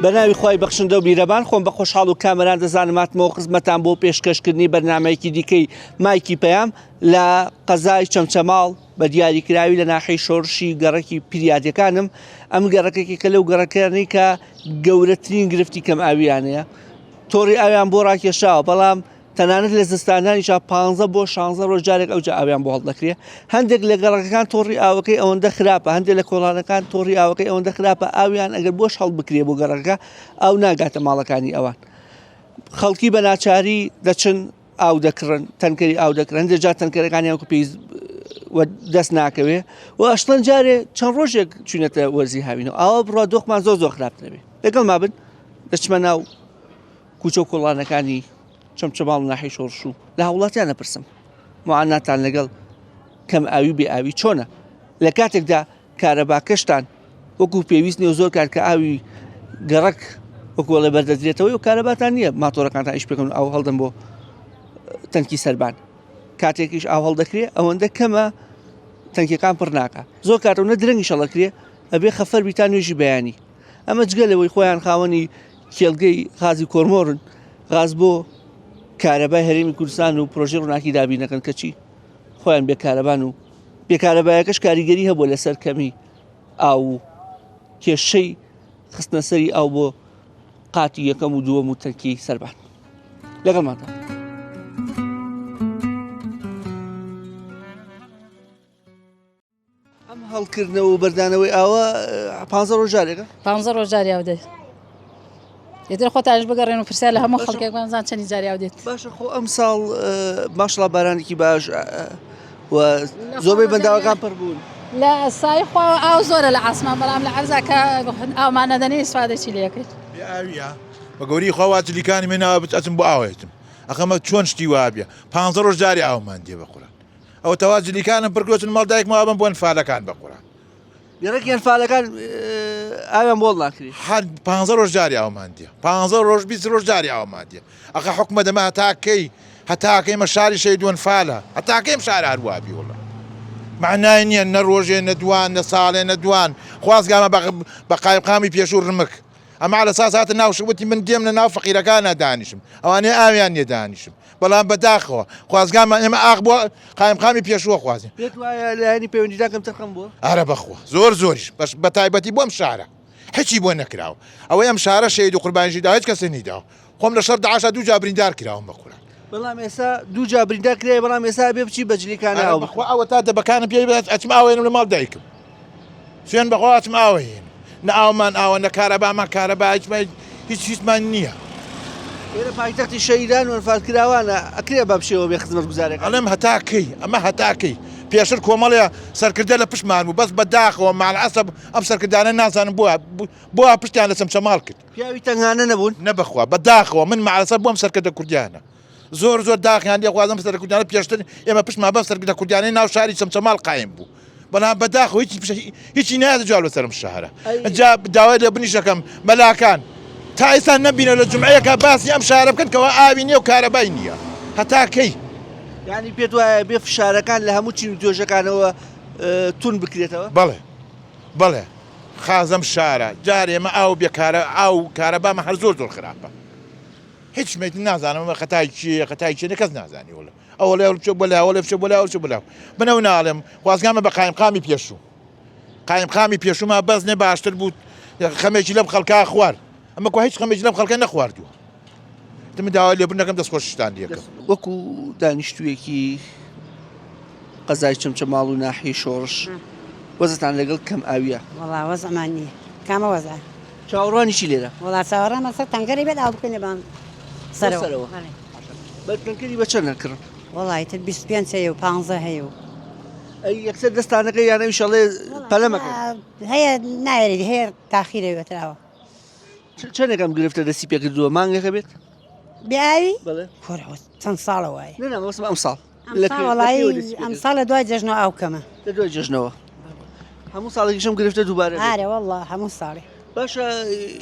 بەناوی خی بەخشندە و بیرەبان خۆم بە خۆشحاڵ و کامەران دەزانماتمەوە خزمەتان بۆ پێشکەشکردنی بەرنامەیەکی دیکەی مایکی پەیام لە قەزای چەمچەماڵ بە دیاریکراوی لە ناحەی شۆڕشی گەڕێکی پیرادەکانم ئەم گەڕەکێکی کە لەو گەڕەکانی کە گەورەترین گرفتی کەم ئاویانەیە تۆڕی ئاویان بۆ ڕاکێشاوە بەڵام تەنانەت لە زستانانیش 15 بۆ 16 ڕۆژ جارێک ئەوجا ئاویان بۆ هەڵدەکرێ هەندێک لە گەڕەکەکان تۆڕی ئاوەکەی ئەوەندە خراپە هەندێک لە کۆڵانەکان تۆڕی ئاوەکەی ئەوەندە خراپە ئاویان ئەگەر بۆش هەڵ بکرێ بۆ گەڕەکە ئەو ناگاتە ماڵەکانی ئەوان خەڵکی بە ناچاری دەچن ئاو دەکڕن تەنکەری ئاو دەکرن هەندێک جار تەنکەرەکانی ئەو پێی دەست ناکەوێ و ئەشتن جارێ چەند ڕۆژێک چوونەتە وەرزی هاوینەوە ئەوە بڕە دۆخمان زۆر خراپ نەبێ لەگەڵ ما بن دەچمە ناو کوچە و کۆڵانەکانی چەمچەماڵ ناحەی شۆڕش و لە هەوڵاتیان نەپرسم معاناتان لەگەڵ کەم ئاوی بێ ئاوی چۆنە لە کاتێکدا کارەباکەشتان وەکو پێویست نیە زۆر کار کە ئاوی گەڕک وەکوڵێ بەردەدرێتەوەی و کارەباتان نییە ماتۆرەکانتان ئیش پێکەن ئەو هەڵدەن بۆ تەنکی سەربان کاتێکیش ئاو هەڵدەکرێ ئەوەندە کەمە تەنکیەکان پڕ ناکە زۆر کاتەوە نە درەنگی شەڵەکرێ ئەبێ خەفەر بیتان نوێژی بەیانی ئەمە جگەلەوەی خۆیان خاوەنی کێڵگەی غازی کۆرمۆرن غاز بۆ کارەبای هەرێمی کوردستان و پرۆژێ ڕووناکی دابینەکەن کە چی خۆیان بێکارەبان و بێکارەبایەکەش کاریگەری هەبوو لەسەر کەمی ئاو و کێشەی خستنە سەری ئاو بۆ قاتی یەکەم و دووەم و تەنکی سەربان لەگەڵمانتان ئەم هەڵکردنەوە و بەردانەوەی ئاوە 15 ڕۆژ جارێکە 15 ڕۆژ جاری ئاو دێت یتر خۆتاش بگەڕێن و پرسیار لە هەموو خەڵکێکمان زان چەندی جاری ئاو دێت باشە خۆ ئەم ساڵ ماشڵا بارانێکی باش و زۆربەی بەنداوەکان پڕ بوون لە سای خوا ئاو زۆرە لە عاسمان بەڵام لە عەرزا کە ئاومان نەدەنێ ئیسفادەی لێکرد ئاویە بە گەوری خواواجلیکانی منەوە بچەچم بۆ ئاوێتم ئەخەمە چۆن شتی وابێ 15 ڕۆژ جاری ئاومان دێ بە قوران ئەوە تەواجلیکانم پڕکۆچن ماڵ دایکمەوە بم بۆن فالەکان بە قوران گەڕێکیان فالەکان ئاویان بۆڵ ناکری هەر 15 ڕۆژ جاری ئاومان دێ 15 ڕۆژ 20 ڕۆژ جاری ئاومان دێ ئەخە حکومە دەما هەتاکەی مە شاری شەیدوان فالە هەتاکەیم شار هەروابی وڵە معنای نییە نە ڕۆژێ نەدوان نە ساڵێ نەدوان خوازگامە بە قایمقامی پێشوو ڕمک ئەما لە ساساتە ناوشوتی من دێم لە ناو فەقیرەکانە دانیشم ئەوانەیە ئاویان نیە دانیشم بەڵام بەداخەوە خوازگامە ئێمە ئاغ بۆ قایمقامی پێشووە خوازیین پێت وایە لایەنی پەیوەندیداکەم تەرخەم بووە ئارە بەخۆ زۆریش بە تایبەتی بۆم شارە هیچی بۆ نەکراوە ئەوە ئەم شارە شەید و قوربانیژیدا هیچ کەسێ نیداوە خۆم لە شەر داعاشە دوو جا بریندار کراوم بە قوران بەڵام ئێستا دوو جا بریندار کرێ بەڵام ئێستا بێ بچی بەجلیکانە ئەوە تا دەبەکانم پێ ئەچم ئاوێنم لە ماڵ دایکم سوێن بەخوا ئەچم ئاوەهێن نە ئاومان ئاوە نە کارەبامان کارەبا هیچمان نییە ئێرە پایتەختی شەیدان و ئەنفالکراوانە ئەکرێ بە بشێوە بێ خزمەت گوزارێک ئەڵێم هەتاکەی ئەمە هەتاکەی پێشتر کۆمەڵەیە سەرکردە لە پشتمان بوو بەس بەداخەوە ماڵعەسەب ئەم سەرکردانە نازانم بۆ پشتیان لە چەمچەماڵ کرد پیاوی تەنگانە نەبوون نەبەخوا بەداخەوە من ماڵەسەب بۆم سەرکردە کوردیانە زۆر داخیان دێخوازم سەر کوردیانە پێشتر ئێمە پشتمان بەم سەرکردە کوردیانەی ناو شاری چەمچەماڵ قایم بوو بەڵام بەداخەوە هیچی نایە جوالۆ سەرم شارە ئەجا داوای لە بنیشەکەم مەلاکان تا ئێستا نەبینە لە جمعەیەکە باسی ئەم شارە بکەن کەەوە ئاوی نییە و کارەبای نییە هەتاکەی یعنی پێت وایە بێ فشارەکان لە هەموو چین و تۆژەکانەوە تون بکرێتەوە بەڵێ خازەم شارە جارێمە ئاو بێکارە ئاو کارەبامە هەر زۆر خراپە هیچ شمێت نازانم خەتای چیە کەس نازانی وڵە ئەوە لێ بچ بۆ لاوە بچ بۆ لاوە بڵاو بنەو ناڵێم خوازگامە بە قایمقامی پێشوومە بەس نێ باشتر بوو خەمێکی لەم خەڵکا خوار ئەمە کو هیچ خەمێکی لەم خەڵکە نەخواردووە دەمی داوای لێبوونەکەم دەستخۆشتان دیەکەم وەکو دانیشتوویەکی قەزای چەمچەماڵ و ناحەی شۆڕش وەزتان لەگەڵ کەم ئاویە وەڵا وەزەمان نییە کامە وەزە چاوەڕوانیشی لێرە وڵا چاوەڕامە سەر تەنگەری بێت ئاو بکەنێ بان سەرەوە بەتەنکەری بە چەند نەکردن وڵی تر 25 هەیە و 15 هەیە و یەکسەر دەستانەکە یانەوی شەڵێ پەلەمەکە هەیە نایێت هەیە تاخیرەوێتراوە چەندێکم گرفتە دەستی پێکردووە مانگێکە بێت بیاوی بەڵێ چەند ساڵە وایە نەوەسم ئەم ساڵ ئەم ساڵە دوای جەژنەوە ئاو کەمە لە دوای جەژنەوە هەموو ساڵێکیشم گرفتە دووبارە ئارێ وەڵا هەموو ساڵێ باشە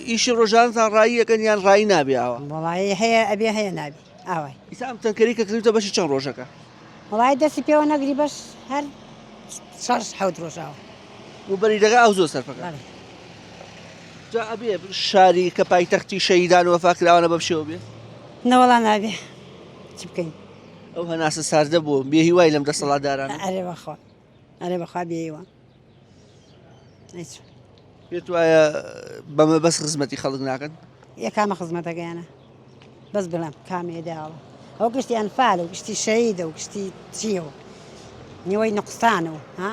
ئیشی ڕۆژانتان ڕایی یەکەن یان ڕایی نابێەوە وڵی هەیە ئەبێ هەیە نابی ئاوای ئیسا ئەم تەنکەری کە کردوتە بەشی چەند ڕۆژەکە وڵی دەستی پێوە نەگری بەش هەر 6 ڕۆژاوە و بەریدەکە ئەو زۆر سەرفەکە جا ئەبێ شاری کە پایتەختی شەهیدان وەفاکراوانە بەم شێوە بێ نەوەڵا نابێ چ بکەین ئەو هەناسە ساردە بوو بێهیوای لەم دەسەڵاتدارانە ئەرێ بەخوا ئەرێ بەخوا بێیوە پێت وایە بەمە بەس خزمەتی خەڵک ناکەن یەکامە خزمەتەکەیانە بەس بڵێم کامێداوە ئەو گشتی ئەنفالە و گشتی شەهیدە و گشتی چیەوە نیوەی نوقستانەوە ها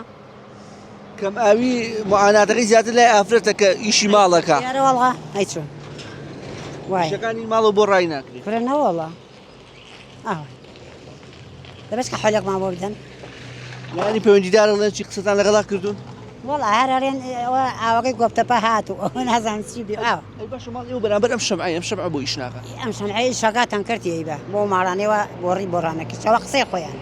کەم ئاوی معاناتەکەی زیاتر لای ئافرەتە کە ئیشی ماڵەکە یارەوەڵا ئەی چۆن وای شەکانی ماڵەوە بۆ ڕای ناکرێت فرەنەوەڵا ئاوە دەبێت کە حەلێکمان بۆ بدەن یانی پەیوەندیدارە لە چی قسەتان لەگەڵا کردوون وەڵا هەرێن ئاوەکەی گۆپتەپە هاتوو ئەوە نازانم چی بێ ئاوە ئەی باشە ماڵ ئێوە بەرامبەر ئەم شەمعە بۆ ئیش ناکە ئەم شەمعەی شەکاتان کردی بە بۆ ماڕانەوە بۆڕی بۆڕانەکە چاوە قسەی خۆیان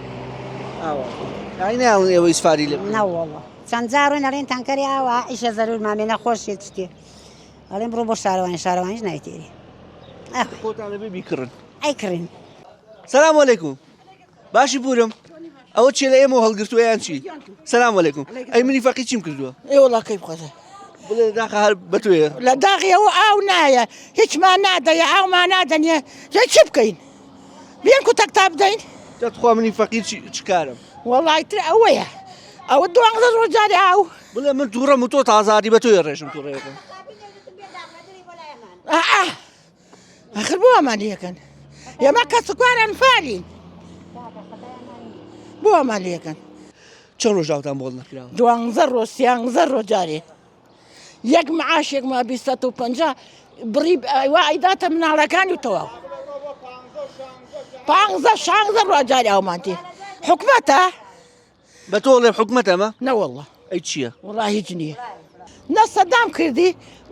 ئای ناڵن ئێوە ئیسفاری لێ نەوەڵە چەند جار نەڕێن تانکەری ئاوە ئیشە زەرور مامێ نەخۆشێت شتێ ئەڵێن بڕۆ بۆ شارەوانیش نایتێری خۆتان لەبێ بیکڕن ئەی کڕین سلام علیکم باشی پورم ئەوە چێ لە ئێمە هەڵگرتووەیان چی سلام علیکم ئەی منی فەقی چیم کردووە ئێوەڵا کەی بخۆزە بڵێ داخە هەر بە توێ لە داغیەوە ئاو نایە هیچمان نادەیە ئاومان نادەنیە جا چی بکەین بێن کوتە تا بدەین دەتخوا منی فەقیر چ کارم وەڵای تر ئەوەیە ئەوە دوانزە ڕۆژجاری ئاو بڵێ من تووڕەم و تۆ تازادی بە تۆی ڕێژم تووڕێەکەم ئەخر بۆ ئەمان یەکەن ئێمە کەسکواران فالین بۆ ئەمان لەکەن چەند ڕۆژ داوتان بۆڵ نەکراوە دوانزە ڕۆژ سیانزە ڕۆژجارێ یەک معاشێکمان 250 بڕی وا ئەیداتە مناڵەکانی و تەواو 15 ڕۆژجاری ئەومانتێ حکومەتە بە تۆ لێ حکومەت ئەمە نەوەڵڵە ئەی چییە وڵا هیچ نییە نە سەدام کردی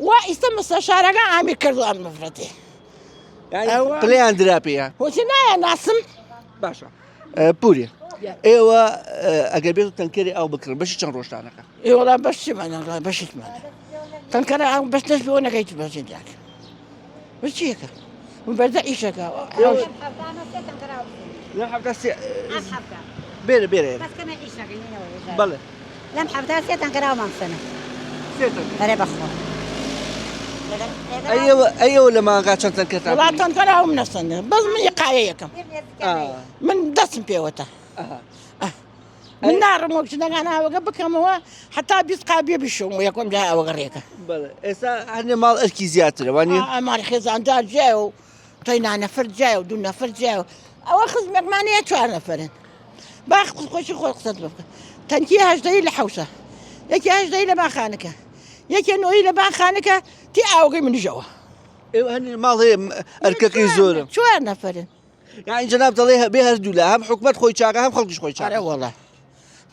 وا ئیستا مستەشارەکە ئامی کردو ئەم نفرەتێ پلیان دراپەیە هۆچی نایە ناسم باشە پوریە ئێوە ئەگەر بێت و تەنکەری ئاو بکڕن بەشی چەند ڕۆژتانەکە ئێوەڵا بەشتیمانە بەشتمانە تەنکەرە ئەو بەش دەست بۆ نەکەیت بەشێنیاکە بچیەکە بەردە ئیشەکە بێرە بێرە بەڵێ لەم حەفتا سێتان کراوە مامسەنە ئەرێ بەخۆ ئەیەوە لە ماگا چەند تەنکەتان وڵا تەنکەرە ئەو منەسەنە بەس من یقایە یەکەم من دەستم پێوەتە من ناڕم وەک شتەکان ئاوەکە بکەمەوە حتا 20 قابیە بشۆم و یەکۆم جای ئەوە گەڕێکە ئێستا هەرنێ ماڵ ئەرکی زیاترە وانە ئەماری خێزاندار جای و تۆی نانەفر جای و دوو نەفر جای و ئەوە خزمێکمانەیە 4 نەفرن باخ خۆشی خۆی قسەت بکە تەنکی هەژدەی لە حەوسە یەکی هەژدەی لە باخانەکە یەکێ نۆی لە باخانەکە تی ئاوەکەی منیژەوە ئێوە هەنێ ماڵ هەیە ئەرکەکەی زۆرە 4 نەفرن یانی جەناب دەڵێ بێ هەردوو لە هەم حکومەت خۆی چاکە هەم خەڵکیش خۆی چاکە ئەرە وەڵا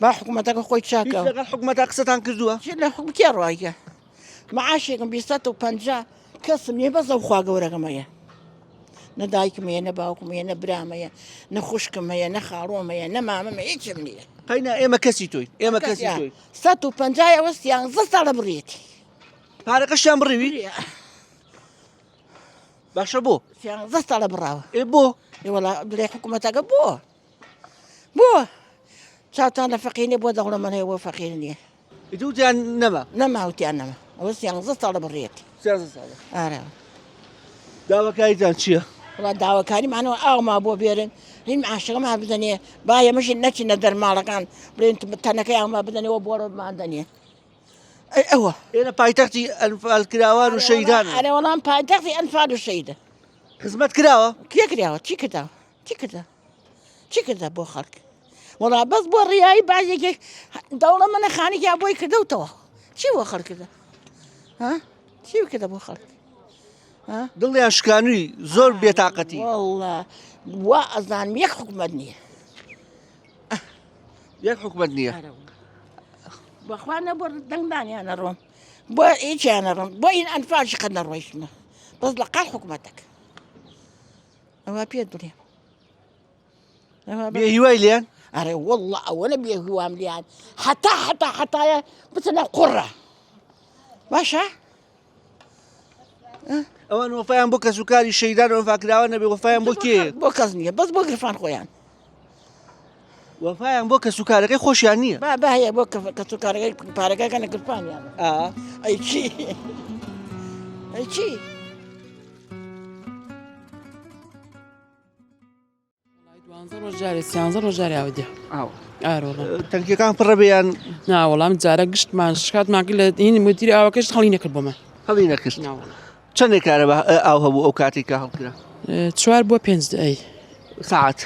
با حکومەتەکە خۆی چاکە لەگەڵ حکومەتا قسەتان کردووە لە حکومەتی ڕایکە معاشێکم 250 کەسم نیە بەس ئەو خوا گەورەکەمەیە نە دایکم هەیە نە باوکم هەیە نە برامەیە نە خوشکم هەیە نە خاڕۆم هەیە نە مامەمە هیچم نییە قەینا ئێمە کەسی تۆی ئێمە کەسی تۆی 150 ئەوە 13 ساڵە بڕێتی پارەکەشیان بڕیوی باشە بۆ 13 ساڵە بڕاوە ئێ بۆ وڵا لێ حکوومەتەکە بۆ چاوتان لە فەقینێ بۆ دەوڵەمە هەیە بۆ فەقیر نییە دووتیان نەما نەماوتیان نەما ئەوە 13 ساڵە بڕێتی ئارە داواکاریتان چییە؟ وڵا داواکاریمانەوە ئاوما بۆ بێرن هین معاشەکەما بدەنێ با ئێمەشی نەچینە دەرماڵەکان بڵێن تەنەکەی ئاوما بدەنەوە بۆ ڕۆمان دەنێ ئەوە ئێرە پایتەختی ئەنفالکراوان و شەیدان ئەرێ وەڵام پایتەختی ئەنفال و شەیدە خزمەت کراوە کێ کراوە چی کردا بۆ خەڵک وەڵا بەس بۆ ڕیایی بازێکێک دەوڵە منە خانێکی بۆی کردەوتەوە چی بۆ خەڵک کردا چی کردە بۆ خەڵک دڵیان شکانووی زۆر بێتاقەتی وەڵا وا ئەزانم یەک حکومەت نییە یەک حکومەت نییە بەخوا نە بۆ دەنگدانیانە ڕۆم بۆ هیچیانە ڕۆم بۆ ئین ئەنفاشی قەت نەڕۆیشتمە بەس لە قەڵ حکومەتەکە ئەوە پێت بڵێم بێهیوای لێیان ئەرێ وەڵڵا ئەوەنە بێهوام لیان حتایە بچنە قوڕە باشە ئەوان وەفایان بۆ کەسوکاری شەیدان و وەفاکراوە نەبێ وەفایان بۆ کێ بۆ کەس نییە بەس بۆ گرفان خۆیان وەفایان بۆ کەسوکارەکەی خۆشیان نییە هەیە بۆ کەسوکارەکەی پارەکەکەنە گرفانیان ئەی چی چی ڕۆژارێ سیانزە ڕۆژاری ئاودێ ئارۆڵە تەنکیەکان پڕەبیان ناوەڵام جارە گشتمان شکاتماگە لە هینی مدیری ئاوەکەش هەڵی نەکرد بۆمە هەڵی نەکرد چەندێک کارە ئاو هەبوو ئەو کاتێک کە هەڵکرا 4 بۆ 5 ئەی ساعت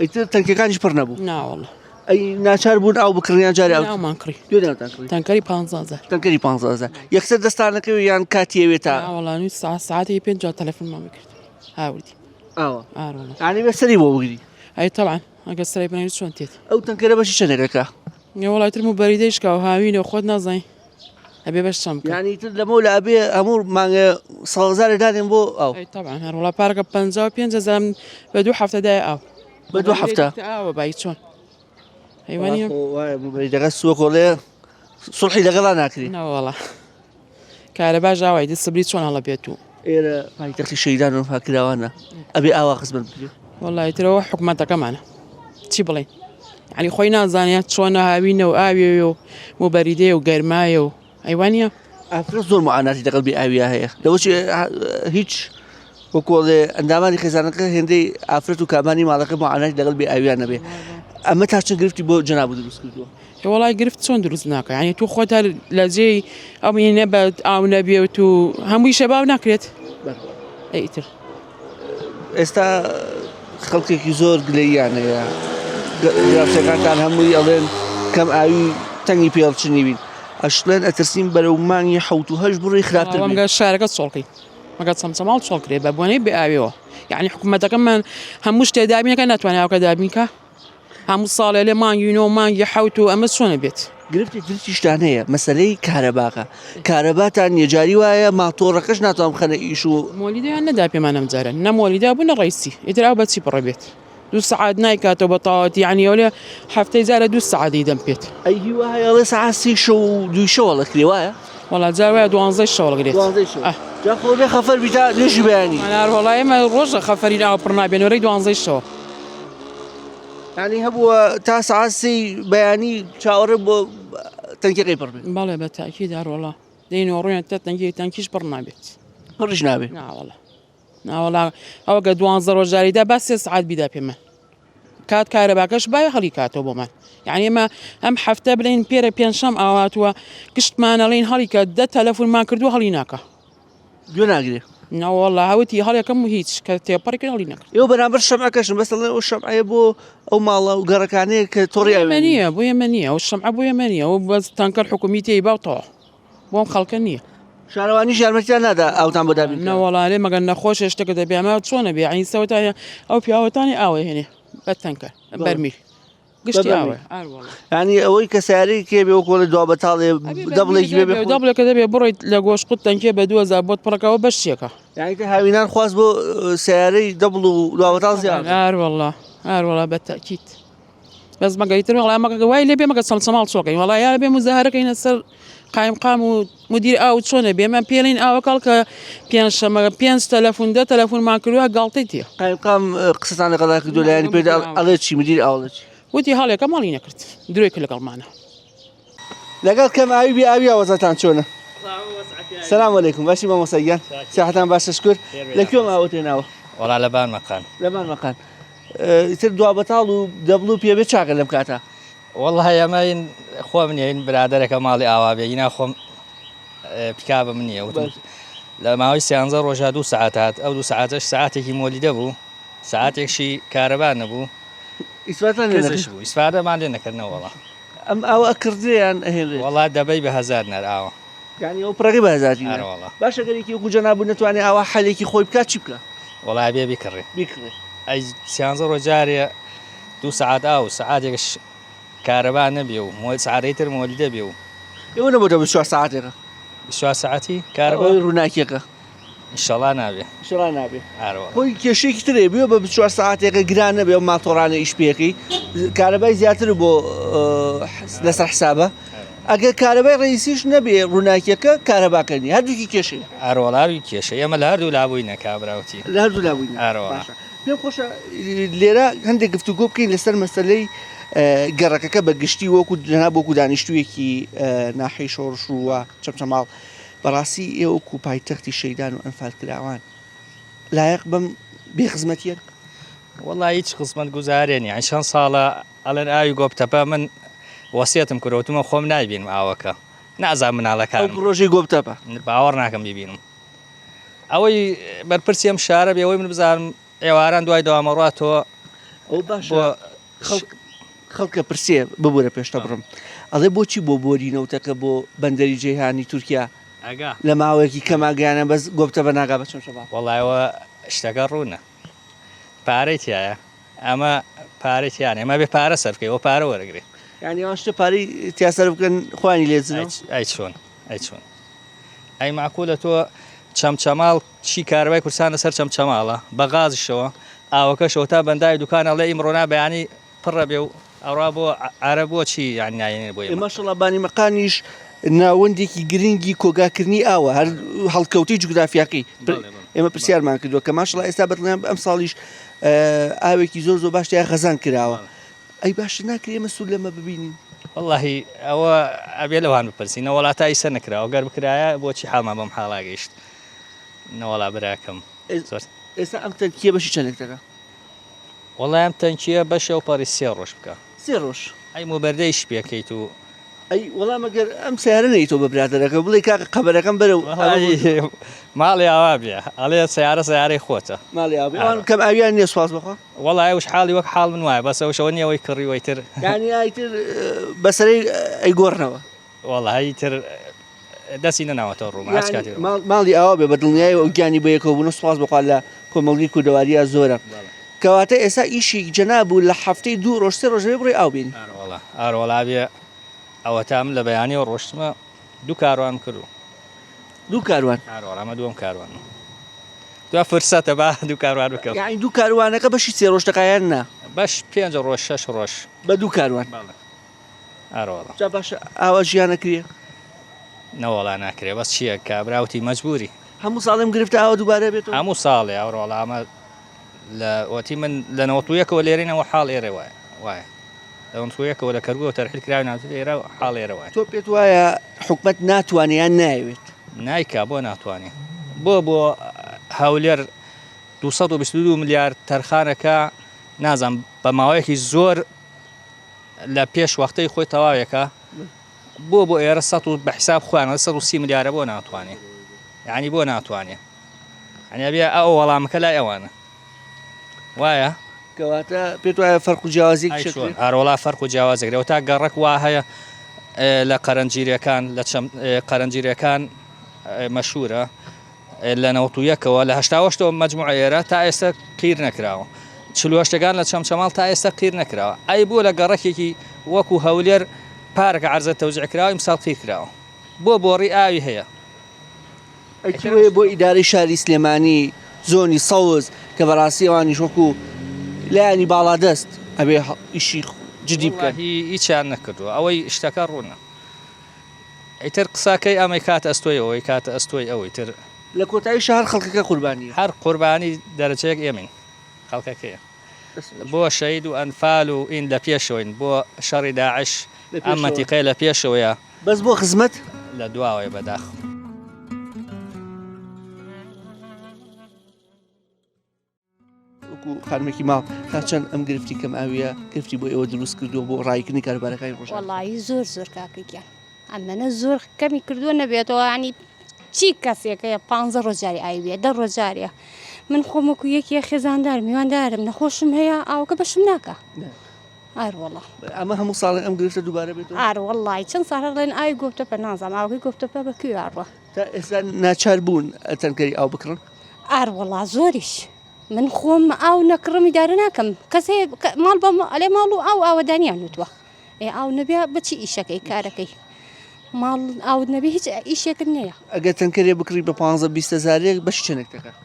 ئیتر تەنکیەکانیش پڕ نەبوو ناوەڵە ئەی ناچار بوون ئاو بکڕیان جاری ئاو ناومان کڕی دوێنێتان کڕی تەنکەری 15 تەنکەری 15 یەکسەر دەستانەکەی یان کاتیەوێتە ناوەڵانی ساعتی 5 تەلەفۆنمان بکرد هاوردی ئاوە ئارۆڵە یانی بەسەری بۆ بگری ئەی تەبعاً ئەگە سەرای بنێت چۆن تێت ئەو تەنکەرە بەشی چەندێکەکە وڵاتر و بەریدەیشکا و هاوینە خۆت نازای ئەبێ بەش چەم یانی تر لەمە لە ئەبێ هەموو مانگە 100,000 دادێن بۆ ئەو تەبعاً هەروڵا پارکە 55,000 بە 2 هەفتەدای ئاو بە 2 هەفتە ئاوە بای چۆن هەیوانە دەگە سووە کۆڵێ سڵحی لەگەڵا ناکرێت ناوەڵە کارە باش ئاوای دە سبری چۆن هەڵە بێت و ئێرە پایتەختی شەیدان و فاکراوانە ئەبێ ئاوا خزمەت بکرێت وڵی ترەوە حکوومەتەکەمانە چی بڵێن ینی خۆی نازانێت چۆنە هاوینە و ئاوێ و موبەریدێ و گەرمایە و ئەیوانە ئافرە زۆر معاناتی لەگەڵ بێ ئاویا هەیە لەوەچی هیچ وەکۆڵێ ئەندامانی خێزانەکە هێندەی ئافرەت و کابانی ماڵەکە معاناتی لەگەڵ بێ ئاویان نەبێ ئەمە تا چەند گرفتی بۆ جەناب دروست کردووە وڵای گرفت چۆن دروست ناکە ینی تو خۆتا لە جێی ئەو نەبێت ئاو نەبێت و هەمووی شەباو ناکرێت ئەیتر ئێستا خەڵکێکی زۆر گلەییانەیە گرافچەکانتان هەمووی ئەڵێن کەم ئاوی تەنگی پێڵچنی بین ئەشڵێن ئەترسیم بەرەو مانگی 7 بڕی خراپتر مەگە شارەکە چۆڵقی مەگە چەمچەماڵ چۆڵکرێ بە بۆنەی بێ ئاوێەوە یعنی حکوومەتەکەمان هەموو شتێ دابینەکە ناتوانێت ئەوکە دابینکە هەموو ساڵێ لێ مانگیینەوە مانگی 7 و ئەمە چۆنە بێت گرفتیشتان هەیە مەسلەی کارەباکە کارەباتان یەجاری وایە ماتۆڕەکەش ناتوان بخەنە ئیش و مۆلیدەیان نەدا پێمانم جارە نەمۆلیدا بوو نەڕیسی ئیتراو بەچی پڕەبێت 2 سعات نایکاتەوە بە تاواتی عنی ئەوێ هەفتەی جارە 2 سعادی دەم پێت ئەی هیوایەڵێ سعاسی شە و دوی شەوە لەکرێ وایە وڵات جار وایە 12 شەوەڵگرێت جاخۆ بێ خەفەر بیتا نوێژی بەیانی هەڵای ئێمە ڕۆژە خەفەری ئاو پڕ نابێنەوەی 12 شەوە ینی هەبووە تا سعاسی بەیانی چاوەڕێ بۆ تەنکیەکەی پڕ بێت بەڵێ بە تاکی داڕۆڵە دەینەوە ڕویان تا تەنکیش پڕ نابێت پڕش نابێت ناوەڵا ئەوگە 12 ڕۆژاریدا با 3 سعات بیدا پێمە کات کارەباکەش بای هەڵی کاتەوە بۆمان یعنی ئێمە ئەم هەفتە بڵێن پێرە پێنجشەم ئاواتوە گشتمانەڵین هەڵی کە 10 تەلەفۆنمان کردو هەڵی ناکە گوێ ناگرێ ناوەڵا هەوتی هەڵێکەم و هیچ کە تێپەڕی کرد هەڵی نەکرد ئێوە بەرامبەر شەمعەکەشن بەسەڵێن ئەو شەمعەیە بۆ ئەو ماڵە و گەڕەکانەیە کە تۆڕی ئەمە نییە بۆ ئێمە نییە ئەو شەمعە بۆ ئێمە نییە ئەو بەس تانکەر حکومی تێی باوتەوە بۆم خەڵکە نییە شارەوانیش یارمەتیان نادا ئاوتان بۆ دابین نەوەڵالێ مەگەن نەخۆش شتێکە دەبێمە چۆنە بێ عین سەوتایە ئەو پیاوەتانی ئاوە هێنێ بە تەنکە بەرمیر گشتی ئاوە ینی ئەوەی کە سیارەی کێ بێ وەکۆڵی دوا بەتاڵێ دەبڵێکی بێ دەبڵێکە دەبێ بڕیت لە گۆش قوت تەنکێ بە 2000 بۆت پڕەکەەوە بەشتێکە یعنی هاوینان خواست بۆ سیارەی دەبڵ و دواوەتاڵ زیاد ئاروەڵا بە تاکیت بەس مەگەیتر وڵای مەگە وای لێ بێ مەگە سەڵسەماڵ چۆکەین وڵای یا بێ مزاهرەکەینە سەر قایم و مدیر ئاو چۆنە بێمە پێڵین ئاوەکەڵ کە پێنجشەمە 5 تەلەفۆن 10 تەلەفۆنمان کردووە گاڵتەی تێ قایم قسەتان لەگەڵا کردو لایانی پێ ئەڵێ چی مدیر ئاوڵێکی وتی هەڵێکە ماڵی نەکرد درێک لەگەڵمانە لەگەڵ کەم ئاوی بێ ئاوی ئاوەزەتان چۆنە سلام علیکم باشی مامۆسەگیان ساحتان باشە شکر لەکوێم ئاوە تێناوە وەڵا لەبان مەقان لەبان مەقان ئیتر دوا بەتاڵ و دەبڵ و پێبێت چاکە لەم کاتە وەڵا ئەمەین خۆ منین برادەرێکە ماڵی ئاوا بێ ینا خۆم پیکابە من نییە لە ماوەی 13 ڕۆژە 2 سعات هات ئەو 2 سعاتش سعاتێکی مۆلیدە بوو سعاتێکشی کارەبان نەبوو بوو ئیسفادەمان لێ نەکردنەوە وەڵا ئەم ئاوە ئەکردیان هێڵێ وەڵا دەبەی بە 1000 نەر ئاوە یعنی ئەو پڕەکەی بە 1000 باشە گەرێکی وەکو جەناب نەتوانێت ئاوا حەلێکی خۆی بکات چی بکە وەڵا بێ بیکڕێ ئەی 13 ڕۆژارێ 2 سعات ئاو سعاتێکش کارەبا نەبێ و سعاتەی تر مۆلیدە بێ و ئێوە نەبووە 24 ساعتێکە 24 ساعتی کارەبا ڕووناکیەکە ئینشەڵا نابێ شڵا نابێ خۆی کێشەیەکی ترێ بێ بە 24 ساعتێکە گران نەبێ و ماتۆڕانە ئیش پێەکەی کارەبای زیاتر بۆ لەسەر حسابە ئەگەر کارەبای ڕئیسیش نەبێ ڕووناکیەکە کارەباکەنی هەردووکی کێشەیە ئاروەڵاوی کێشە ئێمە لە هەردوو لابووی نەکابراوتی لە هەردوو لابووین ئاروەڵا پێم خۆشە لێرە هەندێک گفتوگۆ بکەین لەسەر مەسەلەی گەڕەکەکە بە گشتی وەکو جەناب وەکو دانیشتوویەکی ناحەی شۆڕش وە چەمچەماڵ بەڕاستی ئێوەکو پایتەختی شەیدان و ئەنفال کراوان لایەق بەم بێخزمەتیە والله هیچ خزمەت گوزارێنی یان چەند ساڵە ئەڵێن ئاوی گۆبتەپە من وەسیەتم کردوتمە خۆم نایبینم ئاوەکە نازان مناڵەکان ڕۆژی گۆبتەپە باوەڕ ناکەم ببینم ئەوەی بەرپرسی ئەم شارە بێ ئەوەی من بزانم ئێواران دوای دەوامەڕاتەوە ئەو باشە خەڵکە پرسێ ببوورە پێشتە بڕم ئەڵێ بۆچی بۆ بۆرینەوتەکە بۆ بەندەری جێهانی تورکیا ئەگا لە ماوەیەکی کەماگەیانە بەس گۆبتەپە ناگا بە چەند شەبا وەڵایەوە شتەکە ڕوونە پارەی تایە ئەمە پارەی تیانە ئەمە بێ پارە سەرکەی پارە وەرەگرێ یعنی ئەوە شتە پارەی تیاسەر بکەن خوانی لێزنەوە ئەی چۆن ئەی معقولە تۆ چەمچەماڵ چی کارەبای کورسان لەسەر چەمچەماڵە بە غازشەوە ئاوەکەشەوە تا بەندای دوکانە لە ئیمڕۆنا بەیانی پڕە بێ و ئەوڕا بۆ عرە بۆ چی یانی نایێنێ بۆ ماشەڵڵا بانیمەقانیش ناوەندێکی گرنگی کۆگاکردنی ئاوە هەر هەڵکەوتی جوگرافیاکەی ئێمە پرسیارمان کردووە کە ماشەڵڵا ئێستا بەدڵیان ئەم ساڵیش ئاوێکی زۆر باشتیان خەزان کراوە ئەی باشتر ناکرێ ئێمە سوود لەمە ببینین واللهی ئەوە ئەبێ لەوان بپرسینە وڵاتای سەر نەکراوە گەر بکرایە بۆچی حاڵمان بەم حاڵا گەیشت نەوەڵا براکەم ئێستا ئەم تەنکیە بەشی چەندێک دەکە وەڵای ئەم تەنکیە بەشە و پەڕی 3 ڕۆژ بکە 3 ڕۆژ ئەی مۆبەردەیش پێکەیت و ئەی وەڵام ئەگەر ئەم سیارە نەیتەوە بە برادەرەکە بڵێ کاکە قەبەرەکەم بەرەو ماڵی ئاوا بێ ئەڵێ سیارەی خۆتە ماڵی ئاوان کەم ئاویان نییە سواز بخوا وەڵای وش حاڵی وەک حاڵ من وایە بەسەوە شەوە نیەوەی کڕی وەیتر یانی ئایتر بەسەرەی ئەیگۆڕنەوە وەڵایی تر دەستی نەناوەتەوە ڕووم ماڵی ئاوا بێ بە دڵنیایی ئەو گیانی بە یەکەوە بوون سواز بخوا لە کۆمەڵگی کوردەواریە زۆرە کەواتە ئێستا ئیشی جەنابوو لە هەفتەی 2 ڕۆژ 3 ڕۆژەوەی بڕێ ئاو بین ئاڕۆڵا بێ ئەوە تام لە بەیانیەوە ڕۆشتمە 2 کاروان کردو 2 کاروان ئەمە دووەم کاروان دو فرسەتە با 2 کاروان بکەم یعنی 2 کاروانەکە بەشی 3 ڕۆژ دەقایان نا بەش 5 ڕۆژ 6 ڕۆژ بە 2 کاروان ئاڕۆڵە جا باشە ئاوا ژیانەکرێ نەوەڵا ناکرێ بەس چییە کابراوتی مەجبوری هەموو ساڵم گرفتە ئاوا دووبارە بێت هەموو ساڵێ ئەوڕۆڵە ئەمە لە وەتی من لە نەوەتویەکەوە لێرینەوە حاڵ ئێرە وایە لەوەتویەکەوە لە کەرگووە تەرحیل کراوی ناوتێ ئێرە حاڵ ئێرە وایە تۆ پێت وایە حکومەت ناتوانیان ناوێت نایکا بۆ ناتوانێت بۆ هەولێر 222 ملیارد تەرخانەکە نازانم بە ماوەیەکی زۆر لە پێش وەختەی خۆی تەواوێکە بۆ ئێرە 100 بە حساب خوانە 130 ملیارە بۆ ناتوانێت یعنی بۆ ناتوانێت ئەنیا بێ ئەو وەڵامەکە لای ئەوانە وایە کەواتە پێت وایە فەرق و جیاوازی هەرۆڵا فەرق و جیاوازێکرێەوە تا گەڕک وا هەیە لە قەرەنجیریەکان لە قەرەنجیریەکان مەشهورە لە نەوتویەکەوە لە هەشتاوەشتەوە مەجموعە ئێرە تا ئێستا قیر نەکراوە 48 لە چەمچەماڵ تا ئێستا قیر نەکراوە ئەی بۆ لە گەڕەکێکی وەکو هەولێر پارەکە عەرزە تەوزیعکراوە ئیمساڵ قیر کراوە بۆ ڕێی ئاوی هەیە ئەیکوێ بۆ ئیدارەی شاری سلێمانی زۆنی سەوز کە بەڕاستی ئەوانیش وەکو لایانی باڵا دەست ئەبێ ئیشی جدی بکەن هیچیان نەکردووە ئەوەی شتەکە ڕوونە ئیتر قساکەی ئەمەی کات ئەستۆی ئەوەی کاتە ئەستۆی ئەوەی تر لە کۆتایی شار خەڵکەکە قوربانی هەر قوربانی دەرەجەیەک ئێمین خەڵکەکەیە بۆ شەید و ئەنفال و ئین لە پێشەوەین بۆ شەڕی داعش ئەم مەنتیقەیە لە پێشەوەیە بەس بۆ خزمەت لە دواوەیە بەداخ خانمێکی ماڵ تا چەند ئەم گرفتی کەم ئاویە گرفتی بۆ ئێوە دروست کردو بۆ ڕایکردنی کاربارەکانی ڕۆژ وەڵی زۆر کاکەیان ئەمەنە زۆر کەمی کردووە نەبێتەوە ینی چی کەسێکەیە 15 ڕۆژاری ئاویە 10 ڕۆژاریە من خۆمەکو یەکیە خێزاندار میواندارم نەخۆشم هەیە ئاوکە بەشم ناکە ئاروەڵە ئەمە هەموو ساڵی ئەم گرفتە دووبارە بێت ئاروەڵی چەند ساڵە لێن ئاوی گۆفتەپە نازانم ئاوکەی گۆفتەپە بەکوێ ئاڕوە تا ئێستا ناچار بوون تەنکەری ئاو بکڕن ئاروەڵا زۆریش من خۆم ئاو نەکڕمی دارە ناکەم کەسێ ماڵ بە ئەلێ ماڵ و ئاوەدانیان نوتووە ئاو نەبێ بەچی ئیشەکەی کارەکەی ماڵ ئاو نەبێ هیچ ئیشێکت نییە ئەگەر تەنکەرێ بکڕی بە 15-20 هەزارێک بەش چەندێک دەکات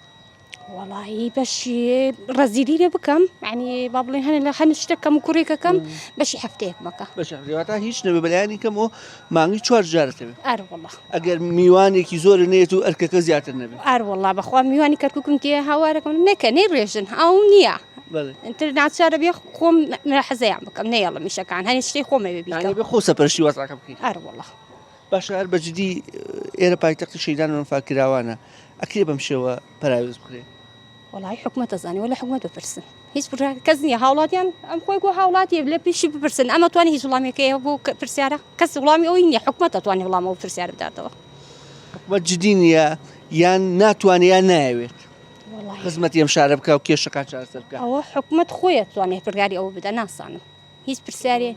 وەڵی بەشی ڕەزیلی لێ بکەم ینی با بڵێن هەنە لە هەن شتێکەکەم و کوڕێکەکەم بەشی هەفتەیەک مەکە بەشێواتە هیچ نەبێ بەلایانی کەم و مانگی 4 جارەتەوێت ئەروەڵە ئەگەر میوانێکی زۆر نێت و ئەرکەکە زیاتر نەبێت ئەروەڵا بەخوا میوانی کەرککم تێ هاوارەکەم نەکە نەی ڕێژن ئەو نییە ئەتر ناچارە بێ خۆم حەزەیان بکەم نەیەڵە میشەکان هەنی شتەی خۆمە بێ خۆ سەپەرشی وەزاکە بکەیت ئەروەڵە باشە هەر بەجددی ئێرە پایتەختی شەیدان و فاکراوانە ئەکرێ بەم شێوە پراوێز بکرێ وڵی حکوومەت دەزانانی ولا حکوومەت بپرسن هیچ کەس نییە هاوڵاتیان ئەم خۆی گۆ هاوڵاتی لە پێشی بپرسن ئەمە توانی هیچ وڵامێکەیە بۆ پرسیارە کەس وڵامی ئەوی نییە حکوومەت دەتوانێت وڵامەوە پرسیار بداتەوە حکوومەت جدی نییە یان ناتوانێت نایەوێت خزمەتی ئەم شارە بکە و کێشەکان چارەسەر بکە ئەوە حکوومەت خۆیە توانێت پرگاری ئەوە بدە ناسانم هیچ پرسیارێ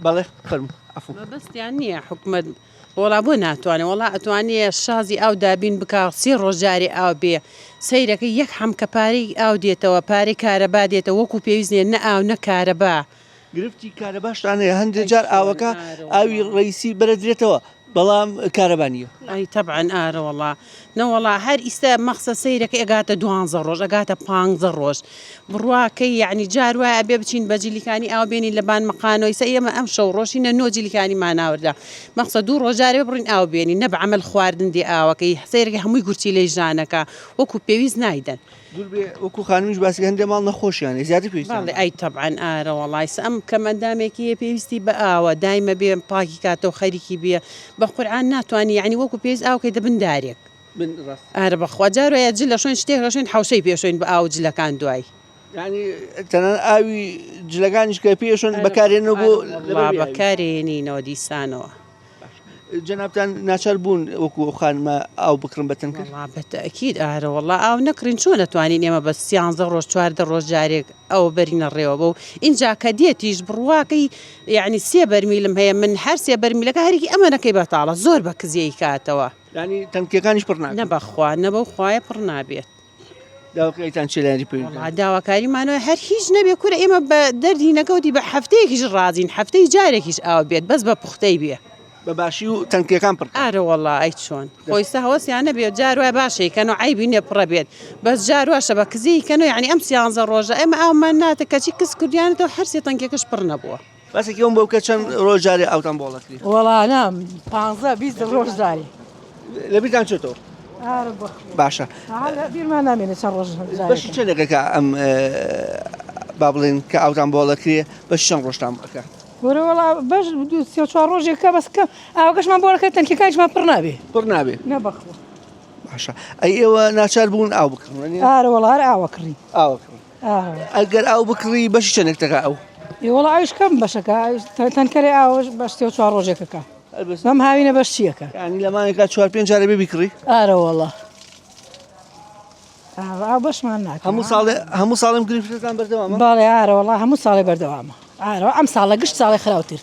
بەڵێ فەرموو عەفو بەستیان نییە حکوومەت وڵا بۆ ناتوانێت وڵا ئەتوانێت شازی ئاو دابین بکە 3 ڕۆژجاری ئاو بێ سەیرەکە یەک حەمکە پارەی ئاو دێتەوە پارەی کارەبا دێتەوە وەکو پێویست نیە نە ئاو نە کارەبا گرفتی کارەباشتانەیە هەندێک جار ئاوەکە ئاوی ڕئیسی بەرەدرێتەوە بەڵام کارەبانیە ئەی تەبعەن ئارە وڵا نەوەڵا هەر ئیستا مەخسە سەیرەکە ئەگاتە 12 ڕۆژ ئەگاتە 15 ڕۆژ بڕواکەی یعنی جار وایە ئەبێ بچین بە جلیکانی ئاو بێنی لە بان مەقانەوەی سە ئێمە ئەم شەو ڕۆژینە 9 جلیکانی ماناوەدا مەخسە 2 ڕۆژارێ بڕین ئاو بێنی نە بە عەمەل خواردن دێ ئاوەکەی سەیرەکە هەمووی گورچی لەی ژانەکە وەکو پێویست نایدەن دوور بێ وەکو خانمیش باسی هەندێک ماڵ نەخۆشیانێ زیاتر پێویست باڵێ ئەی تەبعەن ئارە وڵای ئەم کەمەندامێکی پێویستی بە ئاوە دایمە بێ پاکی کاتەوە خەریکی بێ بە قورعان ناتوانانی یعنی وەکو پێویست ئاوکەی دەبن دارێک ئارە بەخوا جارۆیە جل لە شوێن شتێک لە شوێن حوشەی پێشۆین بە ئاو جلەکان دوای ینی تەنەن ئاوی جلەکانیش کە پێشۆن بەکارێنەوە بۆ بەکارێنینەوە دیسانەوە جەنابتان ناچار بوون وەکو خانمە ئاو بکڕن بەتەنکرد بەتەکید ئارە وڵا ئاو نەکڕین چۆن نەتوانین ئێمە بە 13 ڕۆژ 14 ڕۆژ جارێک ئەو بەرینە ڕێوە بۆ اینجا کە دێتیش بڕواکەی یعنی 3 بەرمیلم هەیە من هەر 3 بەرمیلەکە هەرێکی ئەمە نەکەی بەتاڵە زۆر بە کزیەی کاتەوە ینی تەنکیەکانیش پڕ نابێت نەبەخوا نەبە خوایە پڕ نابێت داواکەیتان چێلانی پێویست داواکاریمانەوە هەر هیچ نەبێ کورە ئێمە بە دەردی نەکەوتی بە هەفتەیەکیش ڕازین هەفتەی جارێکیش ئاو بێت بەس بە پوختەی بێ بە باشی و تەنکیەکان پڕ ئارە وەڵا ئەی چۆن خۆیستا هەوەسیانە بێت جاروای باشەکەن و عیبی نیە پڕە بێت بەس جارواشە بە کزیکەن و یعنی ئەم 13 ڕۆژە ئێمە ئاومان ناتە کەچی کەس کوردیانێتەوە هەر 3 تەنکێکش پڕ نەبووە بەسێکی ئەوم بۆ بکە چەند ڕۆژجارێ ئاوتان بۆڵەکری وەڵا نام 15-20 ڕۆژداری لەبیرتان چێتەوە باشە بیرمان نامێنێت چەند ڕۆژ بەشی چێنێکەکە ئەم با بڵێن کە ئاوتان بۆڵەکرێ بەشی چەند ڕۆژتان بکە وەرە وەڵا بەش 4 ڕۆژێکە بەسکە ئاوەکەشمان بۆڵەکە تەنکیەکانیشمان پڕ نابێ پڕ نابێ نەبەخۆ باشە ئەی ئێوە ناچار بوون ئاو بکڕن ئارە وەڵا هەر ئاوە کڕی ئاوەکڕن ئەگەر ئاو بکڕی بەشی چەندێکتەکە ئەو وەڵا ئاویش کەم بەشەکە تەنکەری ئاوەش بەش 4 ڕۆژێکەکە ئەم هاوینە بەش چیەکە ینی لەمانێکا 4-5 جارە بێ بیکڕی ئارە وەڵا ئاو بەشمان ناکە هەموو ساڵم گریفتتان بەردەوامە باڵێ ئارە وەڵا هەموو ساڵی بەردەوامە ئارەوە ئەم ساڵە گشت ساڵی خراوتر